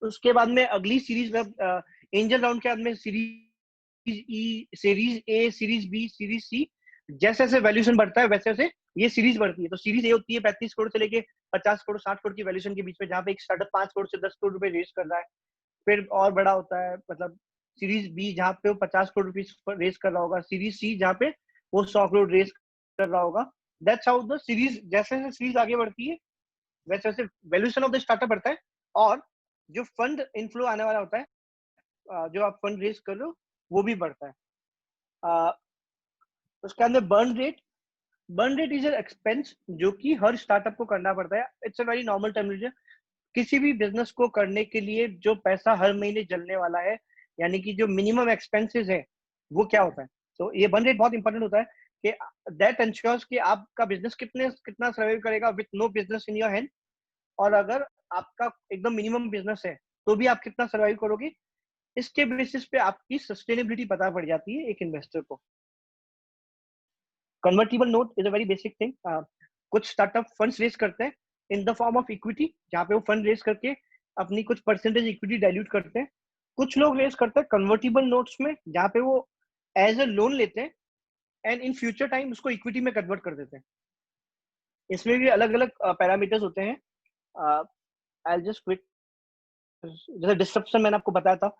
उसके बाद में अगली सीरीज में एंजल राउंड के बाद में series E, series A, series B, series C, जैसे जैसे वैल्यूएशन बढ़ता है वैसे वैसे ये सीरीज बढ़ती है। तो सीरीज ए होती है 35 करोड़ से लेके 50 करोड़ 60 करोड़ की वैल्यूएशन के बीच में, जहाँ पे एक स्टार्टअप 5 करोड़ से 10 करोड़ रुपए रेज कर रहा है। फिर और बड़ा होता है, मतलब सीरीज बी जहाँ पे वो 50 करोड़ रुपीज रेज कर रहा होगा, सीरीज सी जहाँ पे वो 100 करोड़ रेज कर रहा होगा। दैट्स हाउ द सीरीज, जैसे जैसे सीरीज आगे बढ़ती है वैसे वैसे वैल्यूएशन ऑफ द स्टार्टअप बढ़ता है, और जो फंड इनफ्लो आने वाला होता है, जो आप फंड रेज कर रहे हो वो भी बढ़ता है। अ, उसके अंदर burn rate is an expense जो कि हर स्टार्टअप को करना पड़ता है। It's a very normal terminology. किसी भी बिजनेस को करने के लिए जो पैसा हर महीने जलने वाला है, यानी कि जो मिनिमम एक्सपेंसेस है, वो क्या होता है। तो ये बर्न रेट बहुत इंपॉर्टेंट होता है कि दैट एंश्योर्स कि आपका बिजनेस कितना सर्वाइव करेगा with no business in your hand. और अगर आपका एकदम मिनिमम बिजनेस है तो भी आप कितना सर्वाइव करोगे, इसके बेसिस पे आपकी सस्टेनेबिलिटी पता पड़ जाती है एक इन्वेस्टर को। Convertible note is a very basic thing. कुछ स्टार्टअप फंड्स रेज करते हैं in the form of equity, जहाँ पे वो फंड रेज करके अपनी कुछ परसेंटेज इक्विटी डाइल्यूट करते हैं। कुछ लोग रेज करते हैं कन्वर्टिबल नोट्स में, जहाँ पे वो एज अ लोन लेते हैं एंड इन फ्यूचर टाइम उसको इक्विटी में कन्वर्ट कर देते हैं। इसमें भी अलग अलग पैरामीटर्स होते हैं। आई जस्ट क्विक, जैसे डिस्ट्रप्शन मैंने आपको बताया था,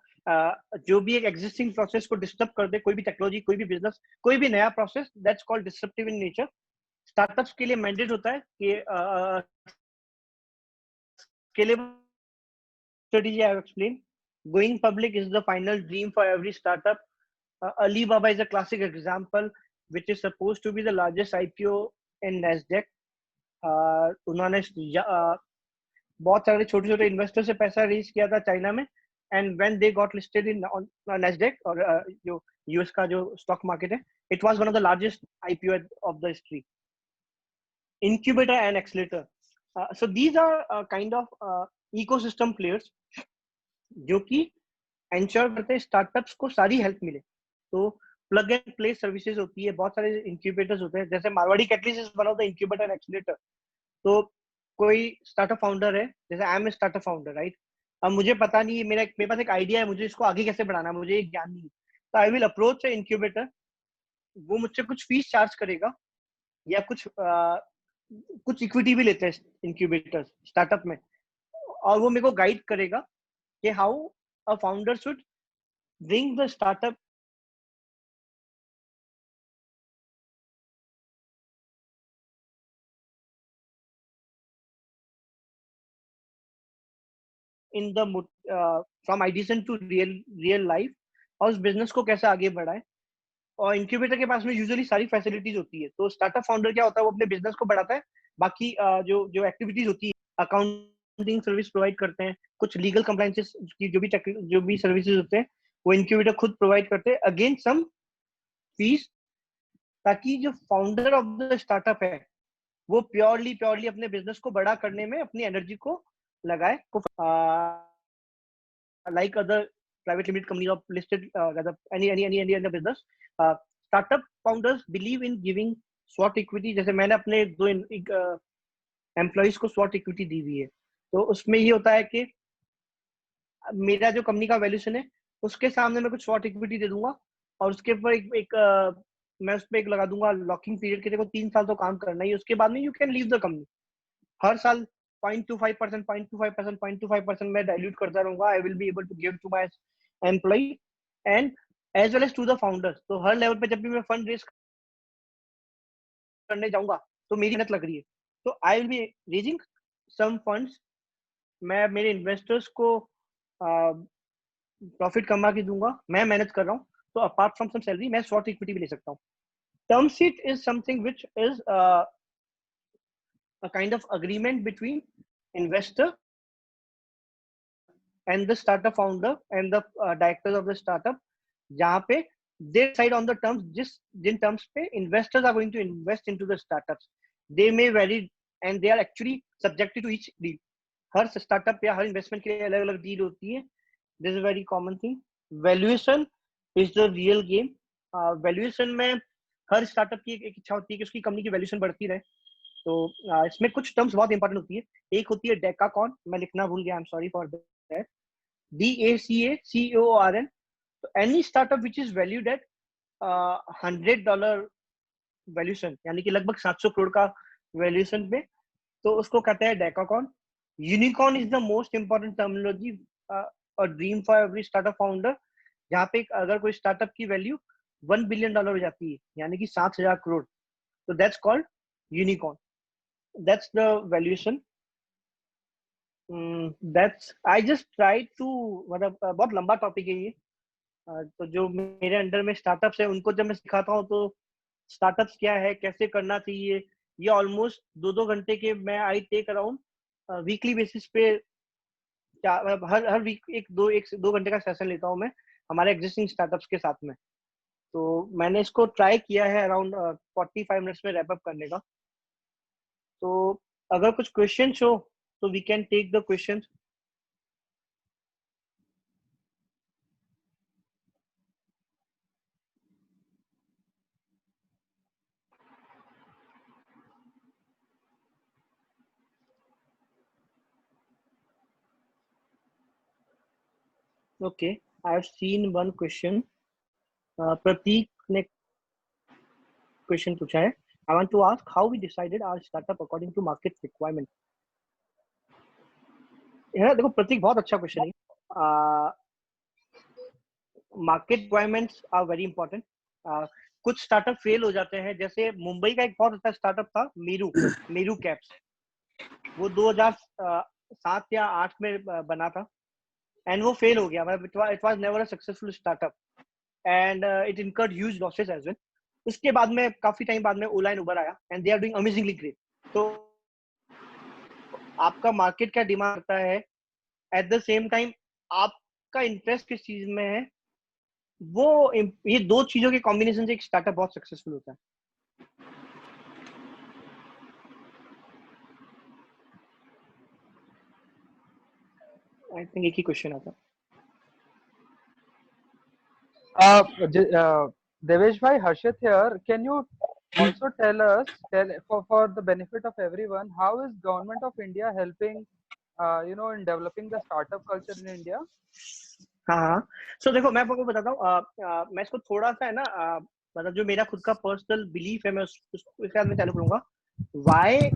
जो भी एक एग्जिस्टिंग प्रोसेस को डिस्टर्ब कर दे, कोई भी टेक्नोलॉजी, कोई भी बिजनेस, कोई भी नया process, that's called disruptive in nature. Startups के लिए मैंडेट होता है कि scalable strategy I have explained. Going public is the final dream for every startup. Alibaba is a classic example, which is supposed to be the largest IPO in Nasdaq. उन्होंने बहुत सारे छोटे छोटे इन्वेस्टर से पैसा रेज किया था China में, and when they got listed in Nasdaq, और जो यूएस का जो स्टॉक मार्केट है, it was one of the largest IPO of the history. Incubator and accelerator. So these are kind of ecosystem players जो कि ensure करते हैं startups को सारी हेल्प मिले। तो प्लग एंड प्ले सर्विसेज होती है, बहुत सारे इंक्यूबेटर्स होते हैं, जैसे Marwari catalyst is one of the incubator and accelerator. तो कोई स्टार्टअप फाउंडर है, जैसे I am a startup founder, right. अब मुझे पता नहीं है, मेरे पास एक आइडिया है, मुझे इसको आगे कैसे बढ़ाना है, मुझे एक ज्ञान नहीं है। तो आई विल अप्रोच इंक्यूबेटर, वो मुझसे कुछ फीस चार्ज करेगा, या कुछ इक्विटी भी लेते हैं इंक्यूबेटर स्टार्टअप में, और वो मेरे को गाइड करेगा कि how a founder should bring the startup in the from ideation to real life, और उस बिजनेस को कैसे आगे बढ़ाए। और इंक्यूबेटर के पास में यूजुअली सारी फैसिलिटीज होती है। तो स्टार्टअप फाउंडर क्या होता है, वो अपने बिजनेस को बढ़ाता है, बाकी जो जो एक्टिविटीज होती है, अकाउंटिंग सर्विस प्रोवाइड करते हैं, कुछ लीगल कंप्लायंसेस की जो भी सर्विसेज होते हैं वो इंक्यूबेटर खुद प्रोवाइड करते हैं अगेंस्ट सम फीस, ताकि जो फाउंडर ऑफ द स्टार्टअप है वो प्योरली अपने बिजनेस को बड़ा करने में अपनी एनर्जी को लगाए। like other private limited companies or listed any other business, startup founders believe in giving SWOT equity। जैसे मैंने अपने दो एम्प्लॉइज को SWOT equity दी हुई है। तो उसमें ये होता है कि मेरा जो कंपनी का वैल्यूशन है उसके सामने मैं कुछ SWOT equity दे दूंगा, और उसके ऊपर मैं उस पर एक लगा दूंगा लॉकिंग पीरियड के, देखो 3 साल तो काम करना ही, उसके बाद में you can leave the company. हर साल 0.25%, 0.25%, 0.25% मैं डाइल्यूट करता रहूंगा। I will be able to give to my employ and as well as to the founders. तो हर लेवल पे जब भी मैं फंड रेज करने जाऊंगा तो मेरी मेहनत लग रही है, तो I will be raising some funds. मैं मेरे इन्वेस्टर्स को प्रॉफिट कमा के दूंगा, मैं मेहनत कर रहा हूँ, तो अपार्ट फ्रॉम सम सैलरी मैं शॉर्ट इक्विटी भी ले सकता हूँ। Term sheet is something which is a kind of agreement between investor and the startup founder and the directors of the startup, जहाँ पे they decide on the terms, Jin terms पे investors are going to invest into the startups. They may vary and they are actually subjected to each deal. Her startup या हर investment के लिए अलग अलग deal होती है। This is a very common thing. Valuation is the real game. Valuation में हर startup की एक इच्छा होती है कि उसकी कंपनी की वैल्यूएशन बढ़ती रहे। तो इसमें कुछ टर्म्स बहुत इंपॉर्टेंट होती है। एक होती है डेकाकॉन, मैं लिखना भूल गया, आई am sorry for that. DACACORN. So any startup which is valued at $100 valuation, यानी कि लगभग 700 करोड़ का वैल्यूशन पे, तो उसको कहते हैं decacorn. Unicorn is the most important terminology और dream for every startup founder, जहाँ पे अगर कोई स्टार्टअप की वैल्यू $1 बिलियन हो जाती है, यानी कि 7,000 करोड़, तो that's called unicorn. That's the valuation. That's I just try to, मतलब बहुत लंबा टॉपिक है ये. तो जो मेरे अंडर में स्टार्टअप्स है उनको जब मैं सिखाता हूँ, तो स्टार्टअप्स क्या है, कैसे करना चाहिए, ये ऑलमोस्ट 2-2 घंटे के मैं I take around weekly basis पे. हर वीक एक से दो घंटे का सेशन लेता हूँ मैं हमारे एग्जिस्टिंग स्टार्टअप्स के साथ में. तो मैंने इसको ट्राई किया है अराउंड 45 मिनट्स में रैप अप करने का. तो अगर कुछ क्वेश्चन हो तो we can take the question. Okay, I have seen one question. Prateek ने क्वेश्चन पूछा है. I want to ask how we decided our startup according to market requirement. है देखो प्रतीक, बहुत अच्छा क्वेश्चन है. Market requirements are very important. कुछ startup fail हो जाते हैं, जैसे मुंबई का एक बहुत अच्छा स्टार्टअप था मेरू कैप्स. वो 2007 या 8 में बना था एंड वो फेल हो गया. मतलब it was never a successful startup and it incurred huge losses as well. उसके बाद में काफी टाइम बाद में ओला एंड उबर आया and they are doing amazingly great. तो आपका मार्केट क्या डिमांड करता है, एट द सेम टाइम आपका इंटरेस्ट किस चीज में है, वो ये दो चीजों के कॉम्बिनेशन से एक स्टार्टअप बहुत सक्सेसफुल होता है. आई थिंक एक ही क्वेश्चन आता है. Devesh bhai, Harshit here. Can you also tell us, for the benefit of everyone, how is Government of India helping, in developing the startup culture in India? हाँ, सो देखो मैं आपको बताता हूँ. मैं इसको थोड़ा सा है ना, मतलब जो मेरा खुद का पर्सनल बिलीफ है, मैं उसके साथ में चालू करूंगा. Why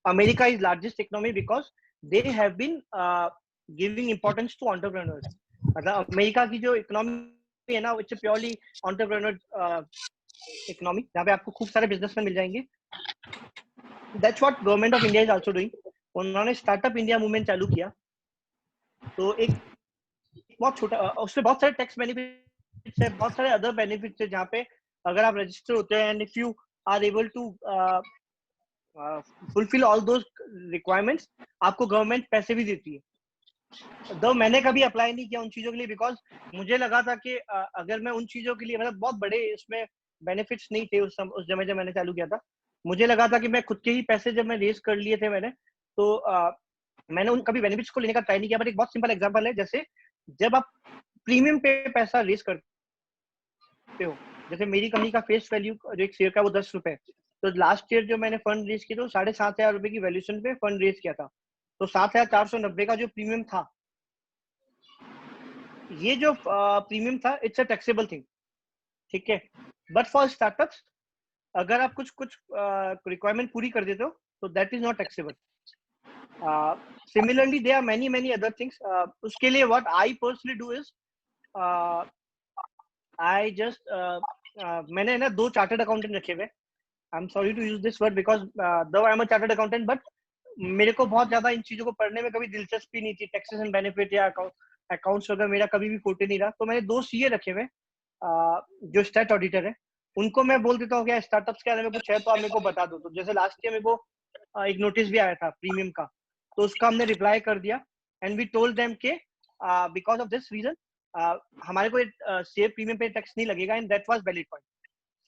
America is largest economy? Because they have been giving importance to entrepreneurs. मतलब अमेरिका की जो इकोनॉमी है ना, इट्स प्योरली एंटरप्रेन्योर इकोनॉमी, जहाँ पे आपको खूब सारे बिजनेसमैन मिल जाएंगे. That's what government of India is also doing. उन्होंने स्टार्टअप इंडिया मूवमेंट चालू किया. तो एक बहुत छोटा, उसमें बहुत सारे टैक्स बेनिफिट्स है, बहुत सारे अदर बेनिफिट्स है, जहाँ पे अगर आप रजिस्टर होते हैं and if you are able to fulfil all those requirements, आपको गवर्नमेंट पैसे भी देती है. तो मैंने कभी अप्लाई नहीं किया उन चीजों के लिए, बिकॉज मुझे लगा था कि अगर मैं उन चीजों के लिए, मतलब बहुत बड़े इसमें बेनिफिट्स नहीं थे उस समय जब मैंने चालू किया था. मुझे लगा था कि मैं खुद के ही पैसे जब मैं रेज कर लिए थे मैंने, तो मैंने उन कभी बेनिफिट्स को लेने का ट्राई नहीं किया. बट एक बहुत सिंपल एग्जांपल है, जैसे जब आप प्रीमियम पे पैसा रेज करते हो, जैसे मेरी कंपनी का फेस वैल्यू जो एक शेयर का वो ₹10, तो लास्ट ईयर जो मैंने फंड रेज किया तो 7,500 रुपए की वैल्यूएशन पे फंड रेज किया था. तो 7,490 का जो प्रीमियम था, ये जो प्रीमियम था, इट्स अ टैक्सेबल थिंग. ठीक है. बट फॉर स्टार्टअप्स, अगर आप कुछ रिक्वायरमेंट पूरी कर देते हो, तो that is not taxable. Similarly there are many other things. उसके लिए what I personally do is, I just मैंने ना 2 चार्टर्ड अकाउंटेंट रखे हुए. I am sorry to use this word because though I am a chartered accountant, but मेरे को बहुत ज्यादा इन चीजों को पढ़ने में कभी दिलचस्पी नहीं थी. टैक्सेस एंड बेनिफिट या अकाउंट्स वगैरह मेरा कभी भी फोटे नहीं रहा. तो मैंने 2 सीए रखे हुए जो स्टेट ऑडिटर है. उनको मैं बोल देता हूँ क्या स्टार्टअप्स के बारे में कुछ है तो आप मेरे को बता दो. तो जैसे लास्ट ईयर मेरे को एक नोटिस भी आया था प्रीमियम का, तो उसका हमने रिप्लाई कर दिया एंड वी टोल्ड देम के बिकॉज ऑफ दिस रीजन हमारे को शेयर प्रीमियम पे टैक्स नहीं लगेगा and that was valid point.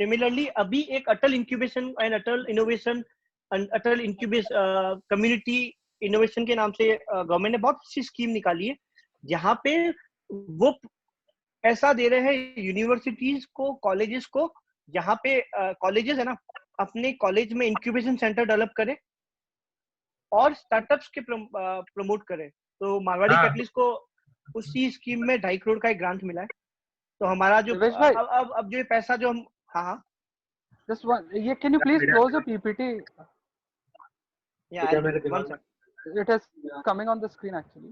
Similarly अभी एक Atal incubation and Atal innovation, Atal incubation community innovation के नाम से गवर्नमेंट ने बहुत अच्छी स्कीम निकाली है, जहाँ पे वो पैसा दे रहे हैं यूनिवर्सिटीज को, कॉलेजेस को, जहाँ पे कॉलेजेस है ना, अपने कॉलेज में इंक्यूबेशन सेंटर डेवलप करें और स्टार्टअप्स के प्रमोट करें. तो मारवाड़ी कैटलिस्ट को उसी स्कीम में 2.5 करोड़ का एक ग्रांट मिला है। तो हमारा जो देवेश भाई, अब जो ये पैसा जो हम, हाँ, just one, ये can you please close your PPT? yeah, I'll do it. One sec. It is coming on the screen actually.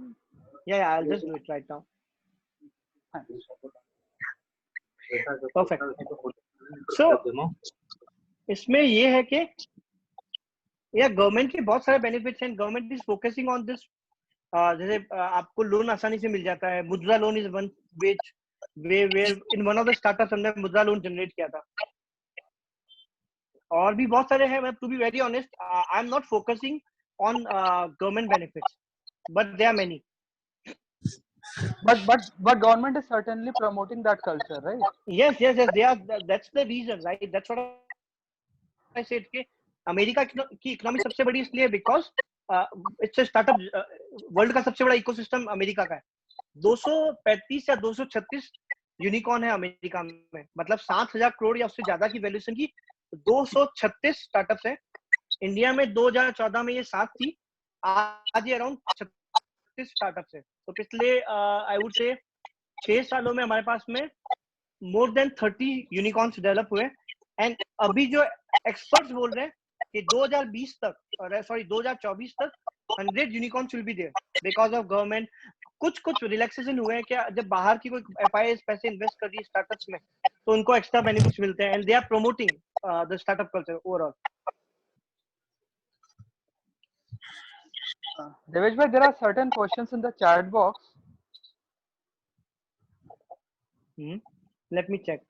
Yeah, I'll just do it right now. Thanks. Perfect. So इसमें ये है कि government के बहुत सारे benefits हैं। Government is focusing on this. जैसे आपको लोन आसानी से मिल जाता है। Mudra loan is one which where in one of the startups हमने मुद्रा लोन जनरेट किया था। और भी बहुत सारे हैं। To be very honest, I am not focusing on government benefits, but there are many. But government is certainly promoting that culture, right? Yes, they are. That's the reason, right? That's what I said कि America की economy सबसे बड़ी इसलिए because it's a startup. World का सबसे बड़ा ecosystem America का है। 235 या 236 यूनिकॉर्न है अमेरिका में, मतलब 7,000 करोड़ या उससे ज्यादा की वैल्यूएशन की 236 स्टार्टअप्स है। इंडिया में 2014 में ये 7 थी, आज ये अराउंड 36 स्टार्टअप्स है। तो पिछले आई वुड से 6 सालों में हमारे पास में मोर देन 30 यूनिकॉर्न्स डेवलप हुए। एंड अभी जो एक्सपर्ट्स बोल रहे हैं कि 2020 तक, सॉरी 2024 तक 100 unicorns will be there because of government. कुछ रिलैक्सेशन हुए हैं क्या, जब बाहर की कोई एफआईआई पैसे इन्वेस्ट कर रही है स्टार्टअप्स में तो उनको एक्स्ट्रा बेनिफिट्स मिलते हैं। And they are promoting the startup culture overall. Devesh bhai, there are certain questions in the chat box. Let me check.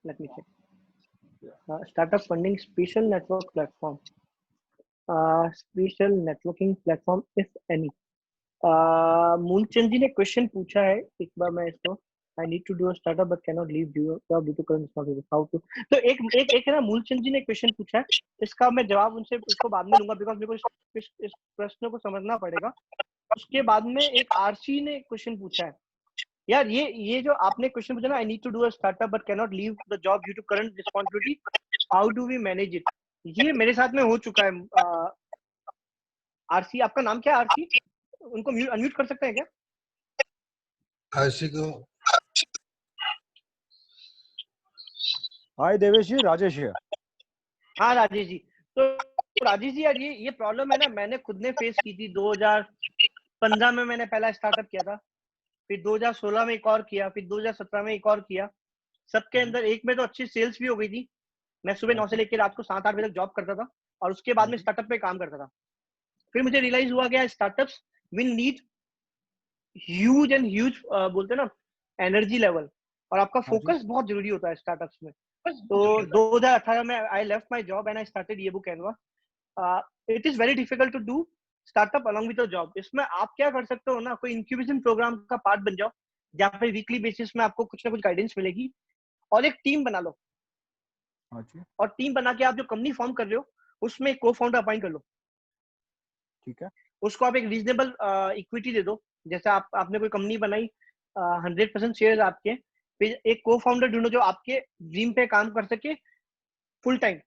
Startup funding special network platform. Special networking platform if any. Mulchand ji ने question पूछा है, एक बार मैं इसको I need to do a startup but can not leave due to current responsibility how to. तो एक है ना, मूलचंद जी ने क्वेश्चन पूछा है, इसका मैं जवाब उनसे इसको बाद में लूंगा बिकॉज मेरे को इस प्रश्न को समझना पड़ेगा। उसके बाद में एक आरसी ने क्वेश्चन पूछा है, यार ये जो आपने क्वेश्चन पूछा ना, I need to do a startup but can not leave the job due to current responsibility how do we manage it, ये मेरे साथ में हो चुका है। आरसी, आपका नाम क्या है आरसी? उनको अनम्यूट कर सकते हैं क्या? आरसी को हाय देवेश जी, राजेश है। हाँ राजेश जी। तो राजेश जी, यार ये प्रॉब्लम है ना, मैंने खुद ने फेस की थी। 2015 में मैंने पहला स्टार्टअप किया था, फिर 2016 में एक और किया, फिर 2017 में एक और किया। सबके अंदर एक में तो अच्छी सेल्स भी हो गई थी। मैं सुबह 9 से लेकर रात को 7-8 बजे तक जॉब करता था और उसके बाद में स्टार्टअप पे काम करता था। फिर मुझे रियलाइज हुआ गया startups will need huge and huge बोलते हैं ना एनर्जी लेवल, और आपका फोकस बहुत जरूरी होता है स्टार्टअप्स में। तो 2018 में I left my job and I started येबू कैनवा। It is very difficult to do startup along with a job. इसमें आप क्या कर सकते हो ना, कोई इंक्यूबेशन प्रोग्राम का पार्ट बन जाओ, जहाँ पे वीकली बेसिस में आपको कुछ ना कुछ गाइडेंस मिलेगी, और एक टीम बना लो। और टीम बना के आप जो कंपनी फॉर्म कर रहे हो उसमें एक को फाउंडर अपॉइंट कर लो। ठीक है, उसको आप एक रीजनेबल इक्विटी दे दो। जैसे आपने कोई कंपनी बनाई, 100% शेयर आपके, फिर एक को फाउंडर ढूंढो जो आपके ड्रीम पे काम कर सके फुल टाइम,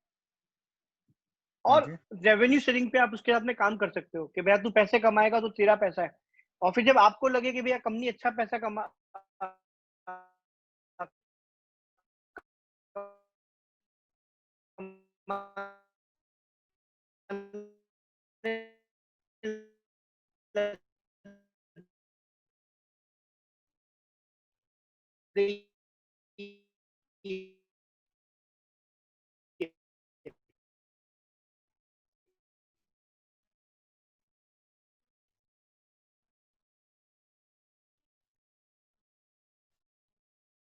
और रेवेन्यू शेयरिंग पे आप उसके साथ में काम कर सकते हो कि भैया तू पैसे कमाएगा तो तेरा पैसा है। और फिर जब आपको लगे कि भैया कंपनी अच्छा पैसा कमा